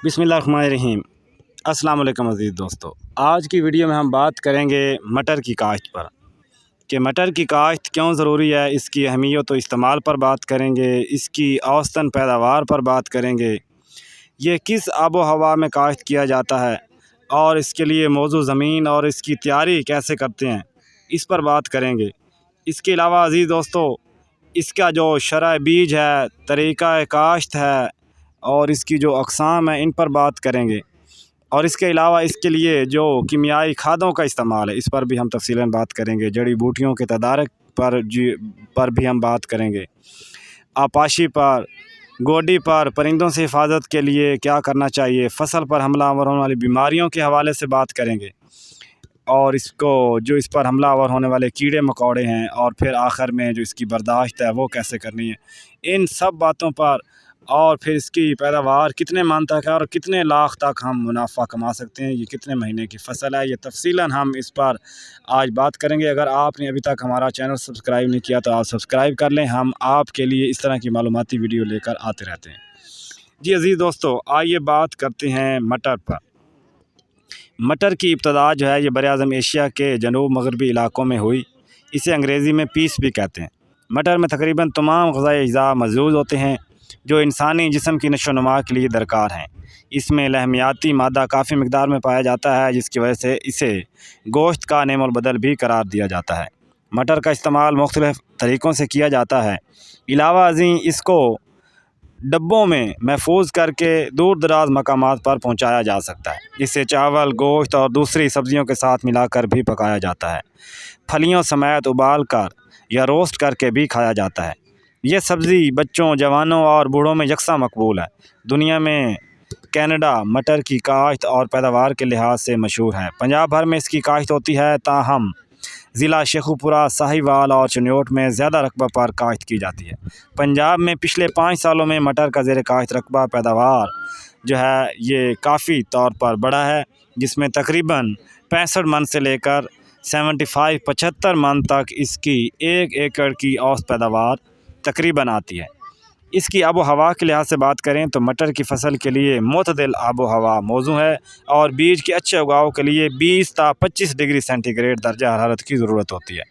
बिस्मिल्लाहिर्रहमानिर्रहीम। अस्सलाम वालेकुम अज़ीज़ दोस्तों, आज की वीडियो में हम बात करेंगे मटर की काश्त पर कि मटर की काश्त क्यों ज़रूरी है, इसकी अहमियत व इस्तेमाल पर बात करेंगे, इसकी औसतन पैदावार पर बात करेंगे, ये किस आबो हवा में काश्त किया जाता है और इसके लिए मौजू ज़मीन और इसकी तैयारी कैसे करते हैं, इस पर बात करेंगे। इसके अलावा अज़ीज़ दोस्तों, इसका जो शरह बीज है, तरीक़ा काश्त है और इसकी जो अक़साम है, इन पर बात करेंगे। और इसके अलावा इसके लिए जो कीमियाई खादों का इस्तेमाल है, इस पर भी हम तफ़सीलन बात करेंगे। जड़ी बूटियों के तदारक पर भी हम बात करेंगे। आपाशी पर, गोडी पर, परिंदों से हिफाजत के लिए क्या करना चाहिए, फसल पर हमलावर होने वाली बीमारियों के हवाले से बात करेंगे और इस पर हमलावर होने वाले कीड़े मकोड़े हैं, और फिर आखिर में जो इसकी बर्दाश्त है वो कैसे करनी है, इन सब बातों पर। और फिर इसकी पैदावार कितने मन तक है और कितने लाख तक हम मुनाफा कमा सकते हैं, ये कितने महीने की फसल है, ये तफसीलन हम इस पर आज बात करेंगे। अगर आपने अभी तक हमारा चैनल सब्सक्राइब नहीं किया तो आप सब्सक्राइब कर लें, हम आपके लिए इस तरह की मालूमाती वीडियो लेकर आते रहते हैं। जी अज़ीज़ दोस्तों, आइए बात करते हैं मटर पर। मटर की इब्तदा जो है ये बर-ए-आज़म एशिया के जनूब मगरबी इलाकों में हुई। इसे अंग्रेज़ी में पीस भी कहते हैं। मटर में तकरीबन तमाम ग़िज़ाई अज्जा मौजूद होते हैं जो इंसानी जिस्म की नशो-नुमा के लिए दरकार हैं। इसमें लहमियाती मादा काफ़ी मिक़दार में पाया जाता है, जिसकी वजह से इसे गोश्त का नेमोल बदल भी करार दिया जाता है। मटर का इस्तेमाल मुख्तलिफ़ तरीक़ों से किया जाता है। इलावा अज़ीं इसको डब्बों में महफूज करके दूर दराज मकामात पर पहुँचाया जा सकता है। इसे चावल, गोश्त और दूसरी सब्ज़ियों के साथ मिलाकर भी पकाया जाता है। फलियों समेत उबाल कर या रोस्ट करके भी खाया जाता है। यह सब्ज़ी बच्चों, जवानों और बूढ़ों में यकसा मकबूल है। दुनिया में कनाडा मटर की काश्त और पैदावार के लिहाज से मशहूर है। पंजाब भर में इसकी काश्त होती है, ताहम ज़िला शेखुपुरा, साहिवाल और चिन्योट में ज़्यादा रकबा पर काश्त की जाती है। पंजाब में पिछले 5 सालों में मटर का ज़ेर काश्त रकबा पैदावार जो है ये काफ़ी तौर पर बढ़ा है, जिसमें तकरीबन 65 मन से लेकर 75 मन तक इसकी 1 एकड़ की औसत पैदावार तकरीबन आती है। इसकी आबो हवा के लिहाज से बात करें तो मटर की फसल के लिए मोतदिल आबो हवा मौजू है और बीज के अच्छे उगाव के लिए 20 से 25 डिग्री सेंटीग्रेड दर्जा हरारत की ज़रूरत होती है।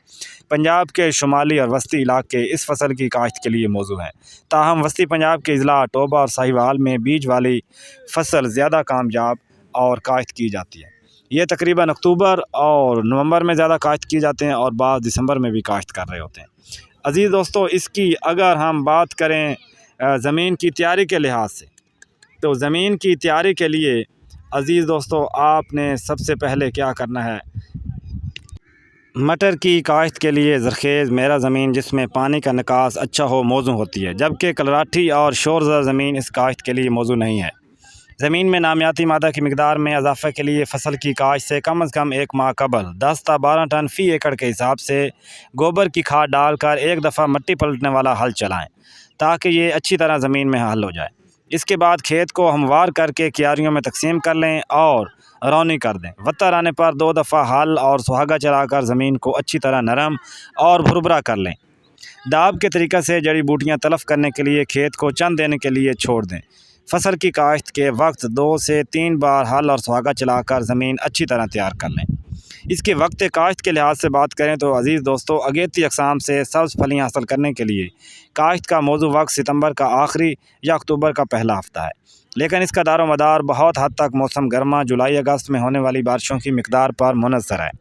पंजाब के शुमाली और वस्ती इलाके इस फसल की काश्त के लिए मौजू हैं। ताहम वस्ती पंजाब के अजला टोबा और साहिवाल में बीज वाली फसल ज़्यादा कामयाब और काश्त की जाती है। ये तकरीबन अक्टूबर और नवंबर में ज़्यादा काश्त किए जाते हैं और बाद दिसंबर में भी काश्त कर रहे होते हैं। अज़ीज़ दोस्तों, इसकी अगर हम बात करें ज़मीन की तैयारी के लिहाज से, तो ज़मीन की तैयारी के लिए अज़ीज़ दोस्तों आपने सबसे पहले क्या करना है, मटर की काश्त के लिए ज़रख़ेज़ मेरा ज़मीन जिसमें पानी का निकास अच्छा हो मौजू होती है, जबकि कलराठी और शोरज़र ज़मीन इस काश्त के लिए मौजू नहीं है। ज़मीन में नामियाती मादा की मिक़दार में इजाफ़े के लिए फसल की काश्त से कम कम 1 माह कबल 10 से 12 टन फ़ी एकड़ के हिसाब से गोबर की खाद डालकर एक दफ़ा मिट्टी पलटने वाला हल चलाएं, ताकि ये अच्छी तरह ज़मीन में हल हो जाए। इसके बाद खेत को हमवार करके क्यारियों में तकसीम कर लें और रौनी कर दें। वत्तर आने पर 2 दफ़ा हल और सुहागा चलाकर ज़मीन को अच्छी तरह नरम और भुरभुरा कर लें। दाब के तरीक़े से जड़ी बूटियाँ तलफ़ करने के लिए खेत को चंद देने के लिए छोड़ दें। फसल की काश्त के वक्त 2 से 3 बार हल और सुहागा चलाकर ज़मीन अच्छी तरह तैयार कर लें। इसके वक्त काश्त के लिहाज से बात करें तो अज़ीज़ दोस्तों, अगेती अक़साम से सब्ज़ फलियाँ हासिल करने के लिए काश्त का मौजू वक्त सितंबर का आखिरी या अक्टूबर का पहला हफ़्ता है, लेकिन इसका दारो मदार बहुत हद तक मौसम गर्मा जुलाई अगस्त में होने वाली बारिशों की मिक़दार पर मुनहसर है।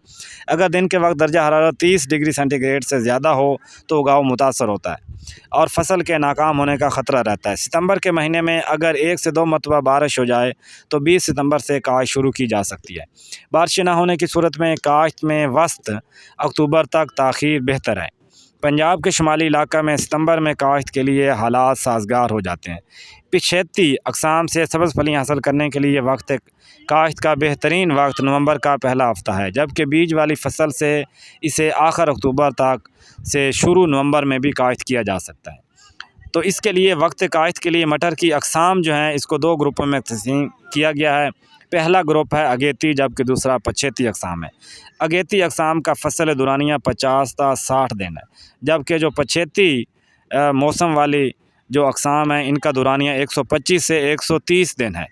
अगर दिन के वक्त दर्जा हरारत 30 डिग्री सेंटीग्रेड से ज़्यादा हो तो उगाव मुतासर होता है और फसल के नाकाम होने का ख़तरा रहता है। सितंबर के महीने में अगर 1 से 2 मरतबा बारिश हो जाए तो 20 सितंबर से काश्त शुरू की जा सकती है। बारिश न होने की सूरत में काश्त में वस्त अक्टूबर तक ताख़ीर बेहतर है। पंजाब के शुमाली इलाका में सितंबर में काश्त के लिए हालात साज़गार हो जाते हैं। पिछेती अक़साम से सब्ज़ फलियाँ हासिल करने के लिए वक्त काश्त का बेहतरीन वक्त नवंबर का पहला हफ़्ता है, जबकि बीज वाली फसल से इसे आखिर अक्टूबर तक से शुरू नवंबर में भी काश्त किया जा सकता है। तो इसके लिए वक्त काश्त के लिए मटर की अक़साम जो हैं इसको 2 ग्रुपों में तक़सीम किया गया है। पहला ग्रुप है अगेती, जबकि दूसरा पछेती अक़साम है। अगेती अक़साम का फसल दुरानिया 50 से 60 दिन है, जबकि जो पछेती मौसम वाली जो अक़साम हैं इनका दुरानिया 125 से 130 दिन है।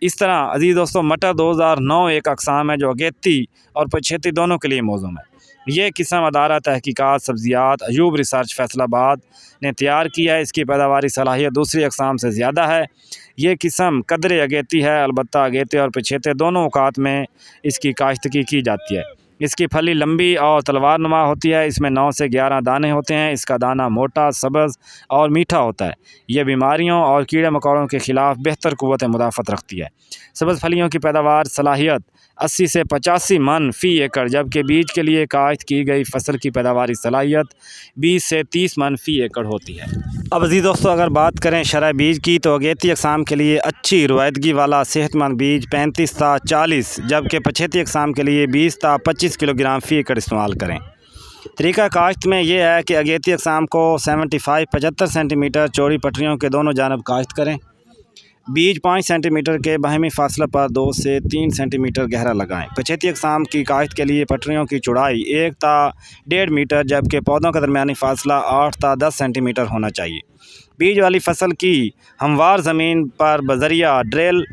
اس طرح عزیز دوستو مٹر 2009 ایک اقسام ہے جو اگیتی اور پچھیتی دونوں کے لیے موزوں ہے۔ یہ قسم ادارہ تحقیقات سبزیات ایوب ریسرچ فیصل آباد نے تیار کیا ہے۔ اس کی پیداواری صلاحیت دوسری اقسام سے زیادہ ہے۔ یہ قسم قدرے اگیتی ہے، البتہ اگیتے اور پچھیتے دونوں اوقات میں اس کی کاشتکاری کی جاتی ہے۔ اس کی پھلی لمبی اور تلوار نما ہوتی ہے۔ اس میں 9 سے 11 دانے ہوتے ہیں۔ اس کا دانہ موٹا، سبز اور میٹھا ہوتا ہے۔ یہ بیماریوں اور کیڑے مکوڑوں کے خلاف بہتر قوت مدافعت رکھتی ہے۔ سبز پھلیوں کی پیداوار صلاحیت 80 سے 85 من فی ایکڑ، جبکہ بیج کے لیے کاشت کی گئی فصل کی پیداواری صلاحیت 20 سے 30 من فی ایکڑ ہوتی ہے۔ اب عزیز دوستو اگر بات کریں شرح بیج کی تو اگیتی اقسام کے لیے اچھی رویدگی والا صحت مند بیج 35 تا 40، جبکہ پچھیتی اقسام کے لیے 20 تا 25 کلو گرام فی ایکڑ استعمال کریں۔ طریقہ کاشت میں یہ ہے کہ اگیتی اقسام کو 75 سینٹی میٹر چوڑی پٹریوں کے دونوں جانب کاشت کریں۔ بیج 5 سینٹی میٹر کے باہمی فاصلے پر 2 سے 3 سینٹی میٹر گہرا لگائیں۔ پچھیتی اقسام کی کاشت کے لیے پٹریوں کی چوڑائی 1 تا 1.5 میٹر، جبکہ پودوں کا درمیانی فاصلہ 8 تا 10 سینٹی میٹر ہونا چاہیے۔ بیج والی فصل کی ہموار زمین پر بذریعہ ڈرل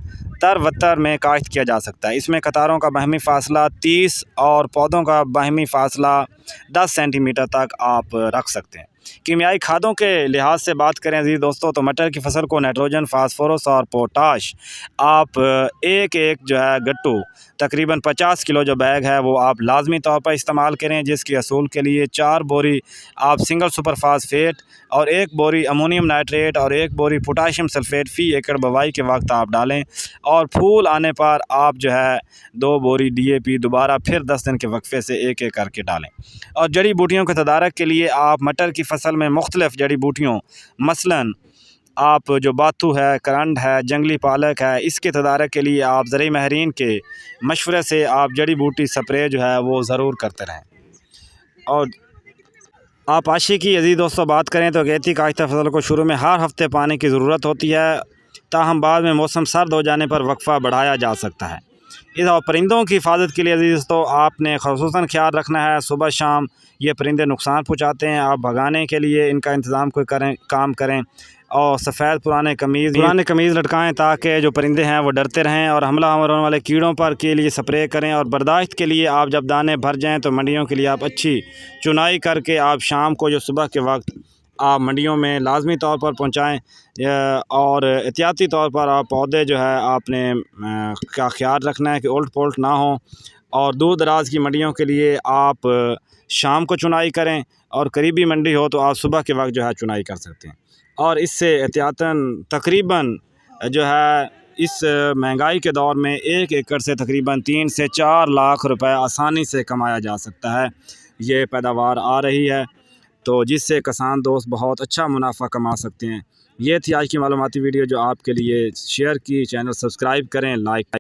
تر وتر میں کاشت کیا جا سکتا ہے۔ اس میں قطاروں کا باہمی فاصلہ 30 اور پودوں کا باہمی فاصلہ 10 سینٹی میٹر تک آپ رکھ سکتے ہیں۔ کیمیائی کھادوں کے لحاظ سے بات کریں عزیز دوستو تو مٹر کی فصل کو نائٹروجن، فاسفورس اور پوٹاش آپ ایک جو ہے گٹو تقریباً 50 کلو جو بیگ ہے وہ آپ لازمی طور پر استعمال کریں، جس کے حصول کے لیے 4 بوری آپ سنگل سپر فاسفیٹ اور 1 بوری امونیم نائٹریٹ اور 1 بوری پوٹاشیم سلفیٹ فی ایکڑ بوائی کے وقت آپ ڈالیں، اور پھول آنے پر آپ جو ہے 2 بوری ڈی اے پی دوبارہ پھر 10 دن کے وقفے سے ایک کر کے ڈالیں۔ اور جڑی بوٹیوں کے تدارک کے لیے آپ مٹر کی فصل میں مختلف جڑی بوٹیوں مثلاً آپ جو باتو ہے، کرنڈ ہے، جنگلی پالک ہے، اس کے تدارک کے لیے آپ زرعی ماہرین کے مشورے سے آپ جڑی بوٹی سپرے جو ہے وہ ضرور کرتے رہیں۔ اور آپ آشی کی عزیز دوستوں بات کریں تو اگیتی کاشتہ فصل کو شروع میں ہر ہفتے پانی کی ضرورت ہوتی ہے، تاہم بعد میں موسم سرد ہو جانے پر وقفہ بڑھایا جا سکتا ہے۔ اس اور پرندوں کی حفاظت کے لیے عزیز دوستوں آپ نے خصوصاً خیال رکھنا ہے، صبح شام یہ پرندے نقصان پہنچاتے ہیں، آپ بھگانے کے لیے ان کا انتظام کام کریں، اور سفید پرانے قمیض لٹکائیں تاکہ جو پرندے ہیں وہ ڈرتے رہیں، اور حملہ آور ہونے والے کیڑوں پر کے لیے سپرے کریں۔ اور برداشت کے لیے آپ جب دانے بھر جائیں تو منڈیوں کے لیے آپ اچھی چنائی کر کے آپ شام کو جو صبح کے وقت آپ منڈیوں میں لازمی طور پر پہنچائیں، اور احتیاطی طور پر آپ پودے جو ہے آپ نے کا خیال رکھنا ہے کہ الٹ پلٹ نہ ہوں، اور دور دراز کی منڈیوں کے لیے آپ شام کو چنائی کریں، اور قریبی منڈی ہو تو آپ صبح کے وقت جو ہے چنائی کر سکتے ہیں۔ اور اس سے احتیاطاً تقریباً جو ہے اس مہنگائی کے دور میں 1 ایکڑ سے تقریباً 3 سے 4 لاکھ روپے آسانی سے کمایا جا سکتا ہے۔ یہ پیداوار آ رہی ہے تو جس سے کسان دوست بہت اچھا منافع کما سکتے ہیں۔ یہ تھی آج کی معلوماتی ویڈیو جو آپ کے لیے شیئر کی۔ چینل سبسکرائب کریں، لائک